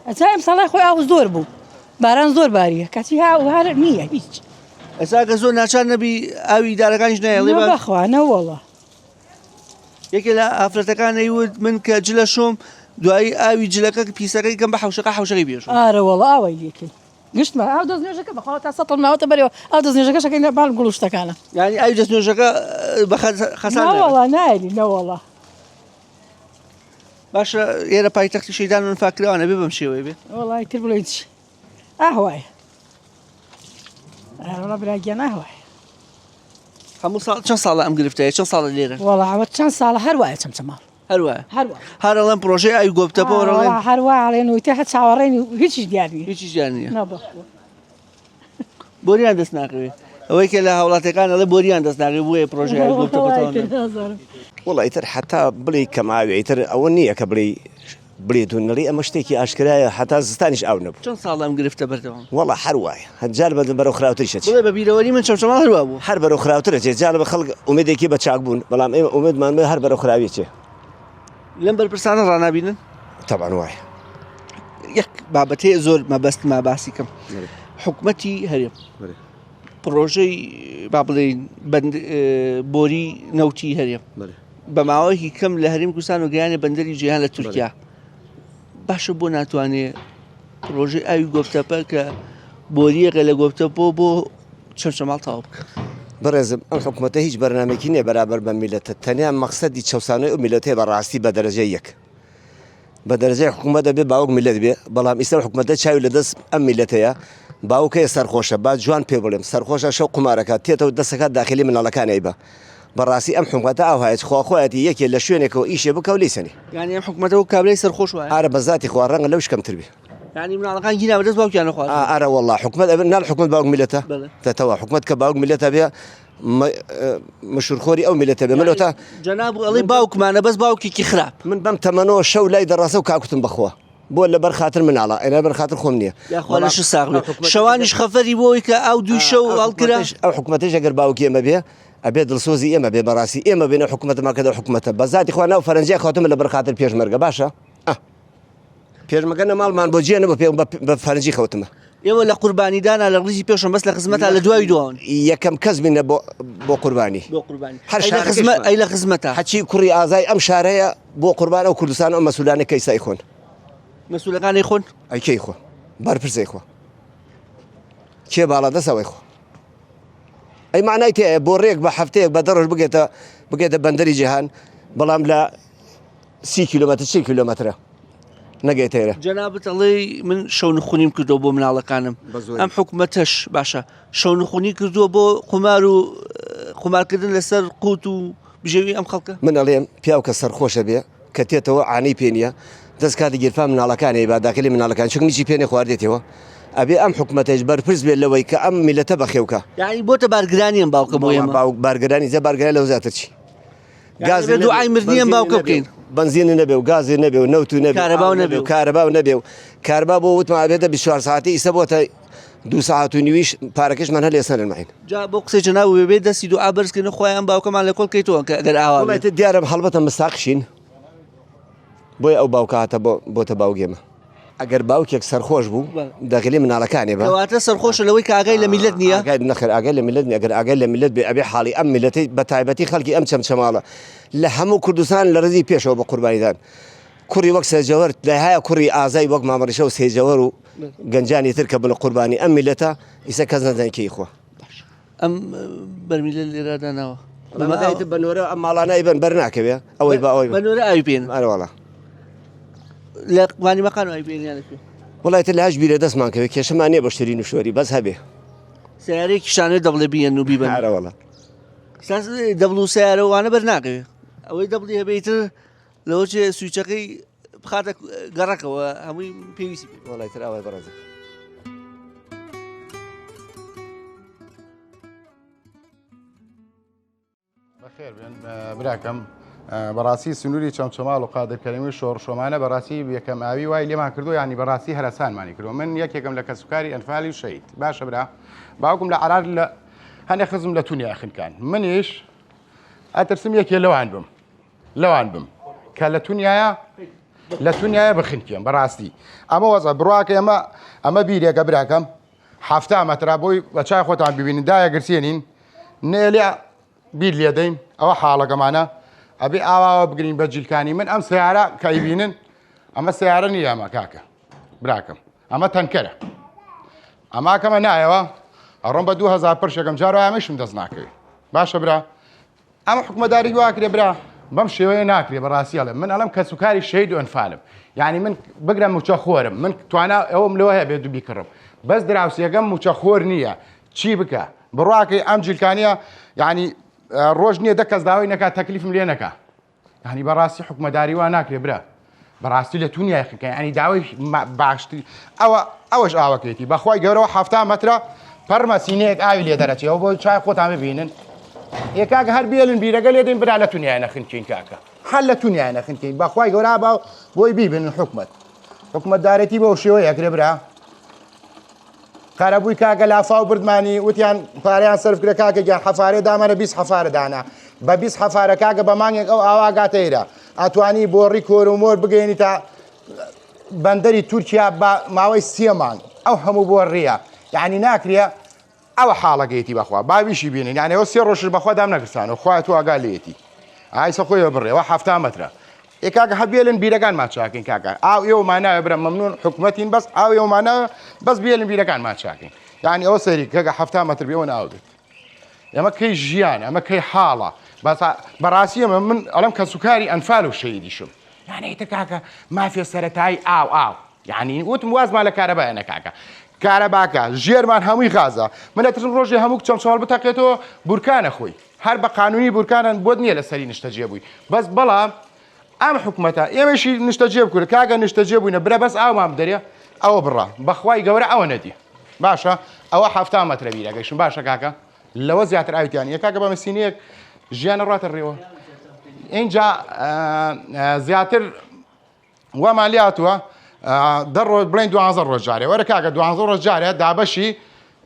ئەجا ئەم ساڵی خۆی ئاو زۆر بوو باران زۆر باریە کاتی ها هەر نییە هیچ ئەساکە زۆر ناچار نەبی ئاوی دارەکانیش نایڵێ بەخوانە وەڵا یەکێ لە ئافرەتەکانی وت من کە جلە شۆم دوایی ئاوی جلەکە پیسەکەی کەم بە حوشەکەی بێژ ئارە وەڵا ئاوی لێکەی گشتمە ئاو دەستنوێژەکە بەخوا تا سەتڵ ناوەتە بەرەوە ئەو دەستنوێژەکەشەکەی لە باڵ گوڵوشتەکانە ینی ئاوی دەستنوێژەکە بە خەسان وەڵا نایلی نەوەڵا باشە ئێرە پایتەختی شەیدان و فاکراوانە بێ بەم شێوەیە بێ وەڵای تر بڵێ چی ئاهوایە وەڵا براگیان ئاهوایە هەموو ساڵ چەند ساڵە ئەم گرفتەیە چەند ساڵە لێرە وەڵا ئەوە چەند ساڵە هەروایە چەمچەماڵ هەروایە هەروە هەرەڵەن پرۆژەی ئاوی گۆبتەپەوەڕڵێن هەروە ئاڵێن وتە هە چاوەڕێنی هیچیش دیاری هیچی جیان نییە نەبەخۆ بۆریان دەست ناکەوێت ئەوەی کە لە هاوڵاتەکان ئەڵێ بۆریان دەست ناکەوێت بۆیە پرۆژەی ئاوی گۆبتەپەوە وڵی ئیتر حتا بڵێ کەماوی ئیتر ئەوە نییە کە بڵێ دونەڵی ئەمە شتێکی ئاشکرایە حتا زستانیش ئاو نەبوو چەند ساڵ ئەم گرفتە بەردەوام وەڵا هەروایە هەجار بەدەم بەرەو خراوتریشە بڵێ بە بیرەوەری من چەمچەماڵ هەروە بوو هەر بەرەو خراوترە چێ جار بە خەڵک ئومێدێکی بە چاک بوون بەڵام ئێمە ئومێدمان بێ هەر بەرەو خراوی چێ لەم بەرپرسانە ڕانابینن تەبعاً وایە یەک بابەتەیە زۆر مەبەست ما باسی کەم حکومەتی هەرێم پرۆژەی با بڵێن بۆری نەوتی هەرێم بە ماوەیەکی کەم لە هەرێم کوردستان و گەیانێ بەندەری جیهان لە تورکیا باشە بۆ ناتوانێت پرۆژەی ئاوی گۆفتەپە کە بۆریەکە لە گۆفتەپۆ بۆ چەمچەماڵ تەواو بکە بەڕێزم ئەم حکوومەتە هیچ بەرنامێکی نییە بەرابەر بە میلەتە تەنیا مەقسەدی چەسانەی و میلەتەیە بەڕاستی بە دەرەجەی یەک بە دەرەجەی حکوومەت دەبێ باوەک میلەت بێ بەڵام ئیستا حکوومەتە چاوی لەدەست ئەم میلەتەیە باوکەیە سەرخۆشە با جوان پێ بڵێم سەرخۆشە شەو قمارەکە تێتەوە دەستەکە داخلی مناڵەکانی بە بەڕاستی ئەم حکوومەتە ئاوهایەت خواخۆەتی یەکێ لە شوێنێکەوە ئیشێ بکە و لیسەنی یانی ئەم حکوومەتەوە کابرای سەرخۆش وایە ئارە بە ذاتی خوا ڕەنگە لەو شکەمتر بێ يعني مناڵەکان گینا بەدەست باوکیان نەخواست ئارە والله حکومت نال حکومت باوک میلەتە تەتەوە حکومت کە باوک میلەتە بێ مشورخۆری ئەو میلەتە بێ منەوە جەناب ئەڵێ باوکمانە بەس باوکێکی خراپ من بەم تەمەنەوە شەو لای دەڕاستە و کاکوتم بەخۆ بۆ لەبەر خاتر مناڵە ئەنا بەر خاتر خۆم نییە یاخوا لەش ساغ شەوانیش خەفەری بۆی کە ئەو دوو شەو هەڵکرا ئەو حکومەتەش ئەگەر باوکی ئێمە بێ ئەبێ دڵسۆزی ئێمە بێ بەڕاستی ئێمە بێنە حکومەتەماکەدا حکومەتە بەزاتی خوا ناو فەرەنجیا خەوتمە لەبەر خاتر پێشمەرگە باشە پێشمەگە نەماڵمان بۆ جێنە بە فەرەنجی خەوتمە ئێوە لە قوربانیدانا لە ڕیزی پێشم بەس لە خزمەتە لە دوای دوان یەکەم کەس بینە بۆ قوربانی ئەی لە خزمەتە حەچی کوڕی ئازای ئەم شارەیە بۆ قوربان ئەو کوردستان ئەو مەسوولانە کەیسای خۆن مەسوولەکانی خۆن ئەیکەی خۆ بەرپرسەی خۆ کێ باڵا دەسەوەی خۆ ئەی معنای تێ بۆ ڕێک بە هەفتەیەک بە دەڕۆژ بگێتە بەندەری جیهان بەڵام لە 30 کیلۆمەتر 40 کیلۆمەترە نەگەیتێرە جەنابەت ئەڵێ من شەو نخونیم کردەوە بۆ مناڵەکانم ئەم حکومەتەش باشە شەو نخونی کردووە بۆ قومار و قومارکردن لەسەر قوت و بژێوی ئەم خەڵکە من ئەڵێم پیاو کە سەرخۆشە بێ کە تێتەوە ئانی پێ نییە دەست کاتی گیرفان مناڵەکانی باداخلی مناڵەکان چون میچی پێنێ خواردێتەوە ئەبێ ئەم حکومەتەش بەرپرس بێت لەوەی کە ئەم میلەتە بەخێوکە یعنی بۆتە بارگرانی ئەم باوکە بۆ ئێمە بارگرانی زە بارگرانی لەو زیاتر چی گاز دوعای مردنی ئەم باوکە بکەین بنزینی نەبێ و گازی نەبێ و نەوت و نەبێ کارەباو نەبێ و کاربا بۆ وتمان ئەبێتە 24 ساعتی ئیسە بۆتە 2 ساعت و نیویش پارەکەشمان هەر لێسەر المعین جا بۆ قسەی جەناب بێ دەستی دوعا بەرزکردن خۆیان باوکەمان لە کۆڵ کەیتەوە کە ئەگەر ئاوا بێت دیارە هەڵبەتە مستاقشین بۆی ئەو باوکاتە بۆتە باوگێمە ئەگەر باوکێک سەرخۆش بوو دەغلی مناڵەکانی بەواتە سەرخۆشە لەوەی کە ئاگای لە میلەت نییە نەخێر ئاگای لە میلەت ئەگەر ئاگای لە میلەت بێ ئەبێ حاڵی ئەم میلەتی بە تایبەتی خەڵکی ئەم چەمچەماڵە لە هەموو کوردستان لە ڕزی پێشەوە بە قوربانیدان کوڕی وەک سێجەوەر لەهایە کوڕی ئازای وەک مامەڕیشە و سێجەوەر و گەنجانی تر کە بن قوربانی ئەم میلەتە ئیسە کەس نەزانکەی خۆ ئەم بەرمیلە لێرەدا ناوە بەنۆرە ئەم ماڵانای بن بەرناکەوێ ئەوەی بە ئەوەی بەنۆرە ئاوی پێن ئەرەوەڵە لە قوانیمەکان ئاوی پێنیان پێ وڵایەتە لە هەش بیرە دەستمان کەوێت کێشەمان نییە بە شتری نوشۆری بەس هەبێ سیارەیەکی شانێ دەبڵێ بیەن و بیبن ئەرەوەڵە دەبڵ و سیارەوانە بەرناکەوێت ئەوەی دەبڵی هەبێتتر لەوە چێ سویچەکەی بخاتە گەڕەکەوە هەمووی پێویستی پێ وڵایتر ئەوەی بەڕێزە بەخێر بێن براکەم بەڕاستی سنووری چەمچەماڵ و قادرکەریمی شۆڕشۆمانە بەڕاستی یەکەم ئاوی وای لێمان کردو ینی بەڕاستی هەرسانمانی کردو من یەکێکم لە کەسوکاری ئەنفالی شەید باشە برا باوکم لە عرار لە هەنێ خزم لە تونیا خنکان منیش ئەترسم یەکێ لەوان بم کە لە تونیایە بخنکێم بەڕاستی ئەمە وەزە بڕواکە ئەمە بیرێکە براکەم هەفتا مەترا بۆی بە چای خۆتان ببینین دایە گرسێنین نێلیا بیر لێدەین ئەوە حاڵەکەمانە ئەبێ ئاواوە بگرین بە جیلکانی من ئەم سیارە کەیبینن ئەمە سیارە نییە ئەمە کاکە براکەم ئەمە تەنکەرە ئەماکەمە نایەوە ئەڕۆم بە 2000 پرشێکم جارۆ ئەمەشم دەست ناکەوێت باشە برا ئەمە حکومەداری واکرێ برا بەم شێوەیە ناکرێ بەڕاستیڵێ من ئەڵم کەسوکاری شەید و ئەنفالم یعنی من بگرم موچە خۆرم من توانە ئەوم لەوە هەیە بێت و بیکڕم بەس دراوسێکەم موچە خۆر نییە چی بکە بڕواکەی ئەم جیلکانیە یعنی ڕۆژ نییە دە کەس داوای نەکات تەکلیفم لێ نەکە یعنی بەڕاستی حکومەداری وا ناکرێ برا بەڕاستی لە تونیای خەکە ینی داوای باشتری ئەوەش ئاوەکەیەتی بەخوای گەورەوە 7 مەترە پەرمە سینەیەک ئاوی لێ دەرەچێ ئەو بۆ چای خۆتان ببینن یەکاکە هەر بێلن بیرەگە لێ دەین برا لە تونیای نەخنکەین کاکە هەر لە تونیای نەخنکەین بەخوای گەورە باو بۆی بیبن حکومەتدارەتی بەو شێوەیەکرێ برا کارەبووی کاکە لافاو بردمانی وتیان پارەیان سەرف کرێ کاکەگیان حەفارێ دامەرە 20 حەفارە دانا بە 20 حەفارە کاکە بە مانگێک ئەو ئاواگاتەیرە ئەتوانی بۆڕی کۆرۆمۆر بگەینی تا بەندەری تورکیا بە ماوەی 3 مانگ ئەو هەموو بۆ ڕێە یعنی ناکرێ ئەوە حاڵەکەیەتی بەخوا باویشی بینن یعنی ئەوە 3 ڕۆژ بەخوا دام نەگرسانەوە خوای تو ئاگا لێتی ئایسە خۆیەوە بڕێەوە 7 مەترە کاکە هەبێلن بیرەکان ماچاکەین کاکە ئاو ئێوەماناوە برە مەمنون حکومەتین بەس ئاو ئێوەماناوە بەس بێلن بیرەکان ماچاکەین یعنی ئەوە سەری کەگە 7 مەتر بێەوە ناو بێت ئەمە کەی ژیان ئەمە کەی حاڵە بەڕاستی ئەمە من ئەڵم کەسوکاری ئەنفال و شەیدیشم یعنی ئیتر کاکە مافیە سەرەتایی ئاو یعنی وتم وازمان لە کارەبایەنە کاکە کارەباکە ژێرمان هەمووی غازە من ئەترسم ڕۆژێ هەموو چەمچەماڵ بتەقێتەوە بورکانە خۆی هەر بە قانونی بورکانن بۆت نییە لەسەری نیشتەجێ بووی بەس بەڵام ئەم حکومەتە ئێمەشی نیشتەجێ بکورە کاکە نیشتەجێ بووینە برە بەس ئاومان بدەرێ ئەوە بڕە بەخوای گەورە ئەوە نەدی باشە ئەوە 7 مەترە بیرەگەیشم باشە کاکە لەوە زیاتر ئاویان یەکاکە بە مەسینەیەک ژیانە ڕاتە ڕێوە اینجا زیاتر وەمان لاتووە دەڕۆ بڵێن 12 ڕۆژ جارێ وەرە کاکە 12 ڕۆژ جارێ دابەشی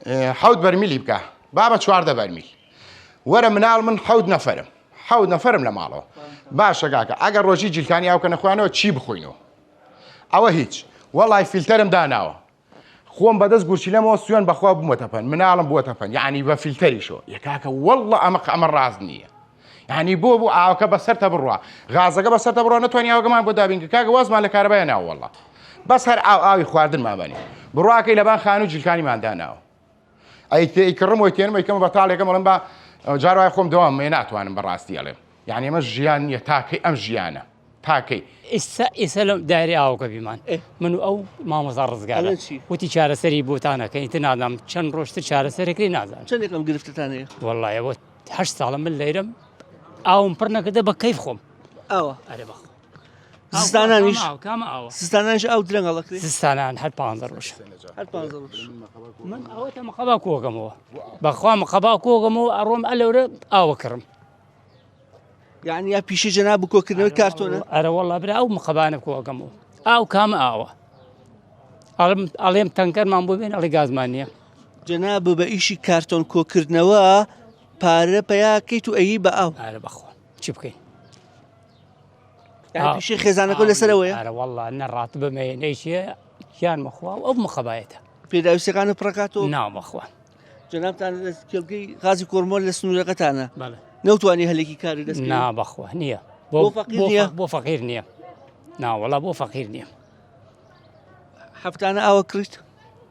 7 بەرمیلی بکە بابە 14 بەرمیل وەرە مناڵ من 7 نەفەرم 7 نەفەرم لە ماڵەوە باشە کاکە ئەگەر ڕۆژی جیلکانی ئاوکە نەخوانەوە چی بخۆینەوە ئەوە هیچ وەڵای فیلتەرم داناوە خۆم بەدەست گورچی لەمەوە سوێن بەخوا بوومەتەپەن مناڵم بووەتەپەن یعنی بە فیلتەریشەوە یەکاکە وەڵڵە ئەمە ڕاست نییە یعنی بۆ ئاوەکە بەسەرتە بڕوە غازەکە بەسەرتە بڕۆ نەتوانانی ئاوگەمان بۆ دابین کاکە وازمان لە کارەبایە ناوە وەڵڵە بەس هەر ئاوی خواردنمان بەنی بڕواکەی لەبان خان و جیلکانیمانداناوە ئەیکڕم وی تێنم یکەمە بەتاڵێکە مەڵم بە جاروای خۆم دەوام مێ ناتوانم بەڕاستی ئەڵێم یعنی ئەمە ژیان نییە تاکەی ئەم ژیانە تاکەی ئێستا لەم دایری ئاوکە بیمان من و ئەو مامۆزا ڕزگارە وتی چارەسەری بۆتانەکەی تر نادام چەند ڕۆژتر چارەسەرێکری نازانم چەندێکم گرفتتانەیە وەڵایەوە 8 ساڵم من لەیرم ئاوم پڕ نەکردە بە کەیف خۆم ئەوە ئەرێ بەخ زستانانیش کامە ئاوە زستانانیش ئەو درەنگەڵەکری زستانان هەر 15 ڕۆژ من ئەوەتە مەخەبا کۆگەمەوە بەخوا مەخەبا کۆگەمەوە ئەڕۆم ئەلەورە ئاوە کڕم یعنی یا پیشی جەناب کۆکردنەوەی کارتۆنە ئەرە وەڵا برا ئەو مخەبانە کۆگەمەوە ئاو کامە ئاوە ئەڵێم تەنکەرمان بۆ بێن ئەڵێ گازمان نییە جەناب بە ئیشی کارتۆن کۆکردنەوە پارە پەیاکەیت و ئەیی بە ئاو ئارە بەخۆ چی بکەین پیشی خێزانەکە لەسەرەوەیە ئارە وەڵا نەڕات بمێنەی چیە گیان مەخوا و ئەو مخەبایەتە پێداویستەکانە پڕکاتەوە ناو بەخوا جەنابتان لە کێڵگەی غازی کۆرمۆل لە سنوورەکەتانە بەڵێ نەوتوانی هەلێکی کاری دەست نا بەخوا نییە بۆ فەقیر نییە ناوەڵا بۆ فەقیر نییە هەفتانە ئاوە کرد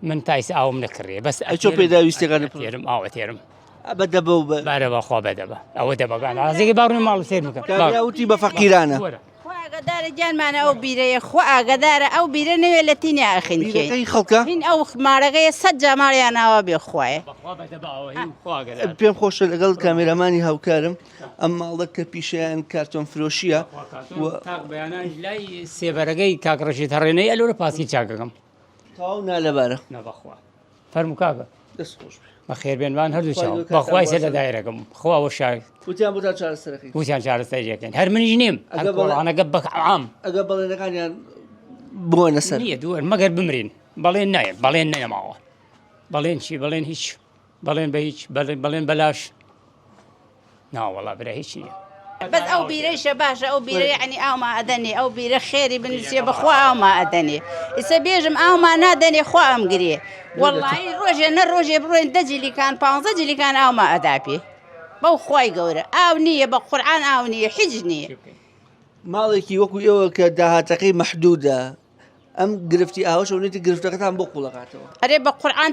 من تایس ئاوم نەکڕێ بەس ئەچۆ پێداویستەکانە تێرم ئاوە تێرم بەدەبە و بارە بەخوا بەدەبە ئەوە دەبگان ئازێکی باڕوی ماڵ سێر بکەم وتی بە فەقیرانە ئاگدارە جانمانە ئەو بیرەیە خۆ ئاگدارە ئەو بیرە نوێ لە تینی ئاخینکەی خەڵکە هین ئەو مارەکەیە 100 جاماڵیان ناوە بێ خوایە پێم خۆشە لەگەڵ کامێرەمانی هاوکارم ئەم ماڵە کە پیشیان کارتۆن فرۆشیە لای سێبەرەکەی کاکڕەشی هەڕێنەی ئەلۆرە پاسی چاکەکەم تاو نالەبارە نەبەخوا فەرمو کاکە دەست خۆش بەخێربێنوان هەردوو چاو بەخوای سەر لە دایرەکەم خواوە شاوی وتیان بۆ تا چارەسەرەکەی وتیان چارەسەریەکەن هەر منیش نیم ئەگەڵانەگە بەعام ئەگە بەڵێنەکانیان بۆنە سەر نییە دووە مەگەر بمرین بەڵێن نایە بەڵێن نەماوە بەڵێن چی بەڵێن هیچ بەڵێن بە هیچ بەڵێن بەلاش ناوەڵا برا هیچ نییە بەس ئەو بیرەیشە باشە ئەو بیرە یعنی ئاوما ئەدەنێ ئەو بیرە خێری بنووسێ بەخوا ئاوما ئەدەنێ ئێستا بێژم ئاوما نادەنێ خوا ئەم گرێ وەڵی ڕۆژێ نە ڕۆژێ بڕۆین 10 جیلیکان 15 جیلیکان ئاوما ئەداپێ بەو خوای گەورە ئاو نییە بە قورعان ئاو نییە هیچ نییە ماڵێکی وەکو ئێوە کە داهاتەکەی مەحدودە ئەم گرفتی ئاوەش ئەوێتی گرفتەکەتان بۆ قوڵەکاتەوە ئەرێ بە قورعان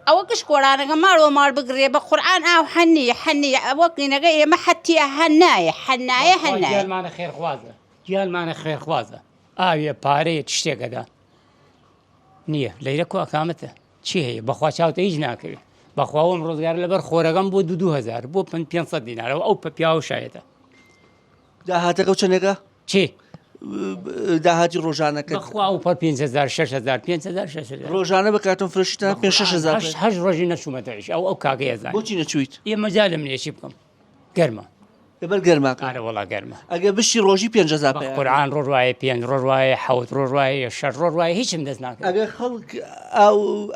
ئەوە کش کۆرانەکە ماڵەوە ماڵ بگرێ بە قورعان ئاو هەنیە هەنیە ئەوەکینەکە ئێمە حەتیە هەنایە هەنایە هەنایە گیانمانە خێرخوازە گیانمانە خێرخوازە ئاویە پارەیە تشتێکەدا نییە لەیرە کو ئەکامەتە چی هەیە بەخوا چاوتە هیچ ناکەوێت بەخواوەم ڕۆزگار لەبەر خۆرەکەم بۆ 2000 بۆ 500 دینارەوە ئەو پیا و شایەتە داهاتەکە و چەندێکە چی داهاتی ڕۆژانەکە بەخوا و پەر 500 600 500 600 ڕۆژانە بە کارتۆن فرۆشیتان 5-6 هەش ڕۆژی نەچوومەتەویش ئەو کاگەیە زانانی بۆچی نەچوویت ئێمە مەجالم نییە چی بکەم گەرمە لەبەر گەرماکە ئارە وەڵا گەرمە ئەگە بشی ڕۆژی 5,000 قورعان ڕۆژوایە 5 ڕۆژوایە 7 ڕۆژوایە 6 ڕۆژوایە هیچم دەست ناکەم ئەگە خەڵک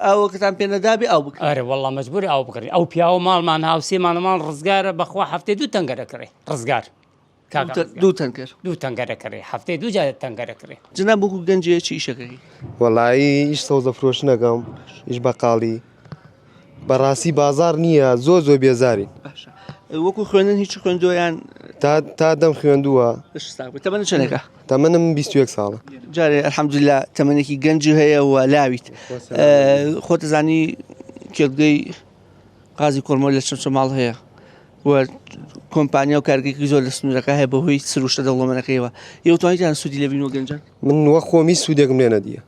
ئاوەکەتان پێ نەدابێ ئاو بکە ئارە وەڵا مەجبوری ئاو بکڕین ئەو پیاوە ماڵمان هاوسێمانە ماڵ ڕزگارە بەخوا هەفتەی 2 تەنگەرە کڕێ ڕزگار 2 تەنکەر 2 تەنگەرە کڕێ هەفتەی 2 جار تەنگەرە کڕێ جناب بۆکو گەنجەیەکی ئیشەکەی وەڵایی هیچ سەوزە فرۆشنەکەم هیچ بەقاڵی بەڕاستی بازار نییە زۆر بێزارین وەکو خوێندن هیچ خوێندویان تا دەم خوێندووە تەمەنە چەندێکە تەمەنم 21 ساڵە جارێ ئەلحەمدولیلا تەمەنێکی گەنج هەیە و لاویت خۆتەزانی کێڵگەی غازی کۆرمۆل لە چەند ماڵ هەیە و کۆمپانیا و کارگەیەکی زۆر لە سنوورەکە هەیە بەهۆی سروشتە دەوڵەمەنەکەیەوە یەوتوانیتیان سوودی لە بینەوە گەنجان من وە خۆمی سوودێکم لێ نەدیە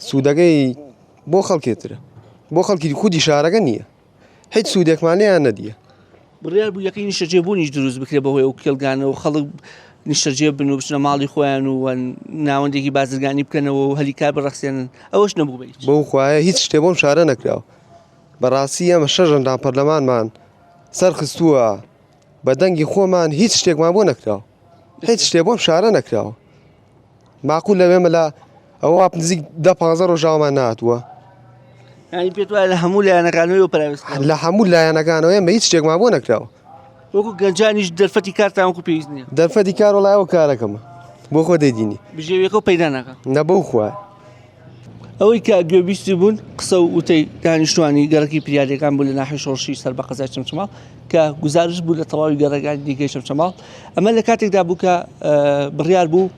سوودەکەی بۆ خەڵکێترە بۆ خەڵکی خودی شارەکە نییە هیچ سوودێکمان لێیان نەدیە بڕیار بوو یەکەی نیشەجێبوونیش دروست بکرێ بەهۆی ئەو کێڵگانە و خەڵک نیشتەجێ بن و بچنە ماڵی خۆیان و ناوەندێکی بازرگانی بکەنەوە و هەلی کار بڕەخسێنن ئەوەش نەبوو بێت بەو خوایە هیچ شتێ بۆم شارە نەکراوە بەڕاستی ئەمە 6 ئەندام پەرلەمانمان سەرخستووە بە دەنگی خۆمان هیچ شتێکمان بۆ نەکراوە هیچ شتێ بۆم شارە نەکراوە معقول لەوێ مەلا ئەوە نزیک 10-15 ڕۆژاومان ناتووە پێت وایە لە هەموو لایەنەکانەوەی پراوێست لە هەموو لایەنەکانەوە ئێمە هیچ شتێکمان بۆ نەکراوە وەکو گەنجانیش دەرفەتی کارتان وەکو پێویست نییە دەرفەتی کار وڵایەوە کارەکەمە بۆ خۆ دەیدینی بژێویەکە پەیدا ناکە نەبەو خوایە ئەوەی کە گوێبیستی بوون قسە و وتەی دانیشتوانی گەڕکی پریادەکان بوو لە ناحی شۆڕشی سەر بە قەزای چەمچەماڵ کە گزارش بوو لە تەواوی گەڕەکانی دیکەی چەمچەماڵ ئەمە لە کاتێکدا بوو کە بڕیار بوو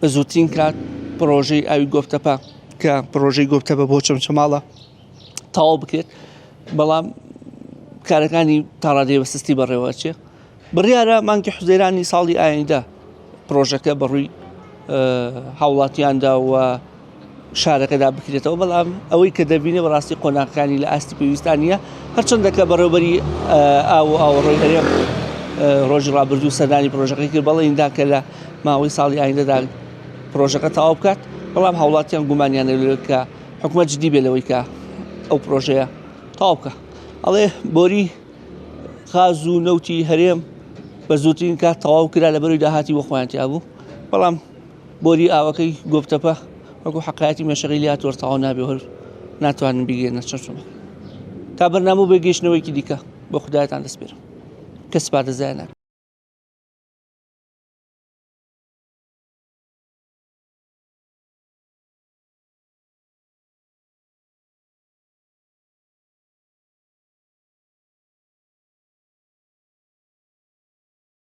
بە زووترین کات پرۆژەی ئاوی گۆفتەپە کە پرۆژەی گۆفتەپە بۆ چەمچەماڵە تەواو بکرێت بەڵام کارەکانی تاڕادێ بەسستی بەڕێوەچێ بڕیارە مانگی حوزەیرانی ساڵی ئایندا پرۆژەکە بەڕووی هاوڵاتیاندا و شارەکەدا بکرێتەوە بەڵام ئەوەی کە دەبینێ بەڕاستی قۆناغەکانی لە ئاستی پێویستانە هەرچەندەکە بەڕێوبەری ئاوڕۆی هەرێم ڕۆژی ڕابردوو سەردانی پرۆژەکەی کرد بەڵێندا کە لە ماوەی ساڵی ئایندەدا پرۆژەکە تەواو بکات بەڵام هاوڵاتیان گومانیانە کە حکوومەت جدی بێ لەوەی کە ئەو پرۆژەیە تەواو بکە ئەڵێ بۆری غاز و نەوتی هەرێم بە زووترین کات تەواو کرا لە بەروی داهاتی بۆ خۆیانتیا بوو بەڵام بۆری ئاوەکەی گۆفتەپە وەکو حقایەتی مێشەغیلی هاتووە تەواو نابێ هەر ناتوانن بیگەێنە چەمچەماڵ تا بەرنامە بێ گەیشتنەوەیکی دیکە بۆ خودایەتان دەسپێرم کەس سپادەزایە ناکەم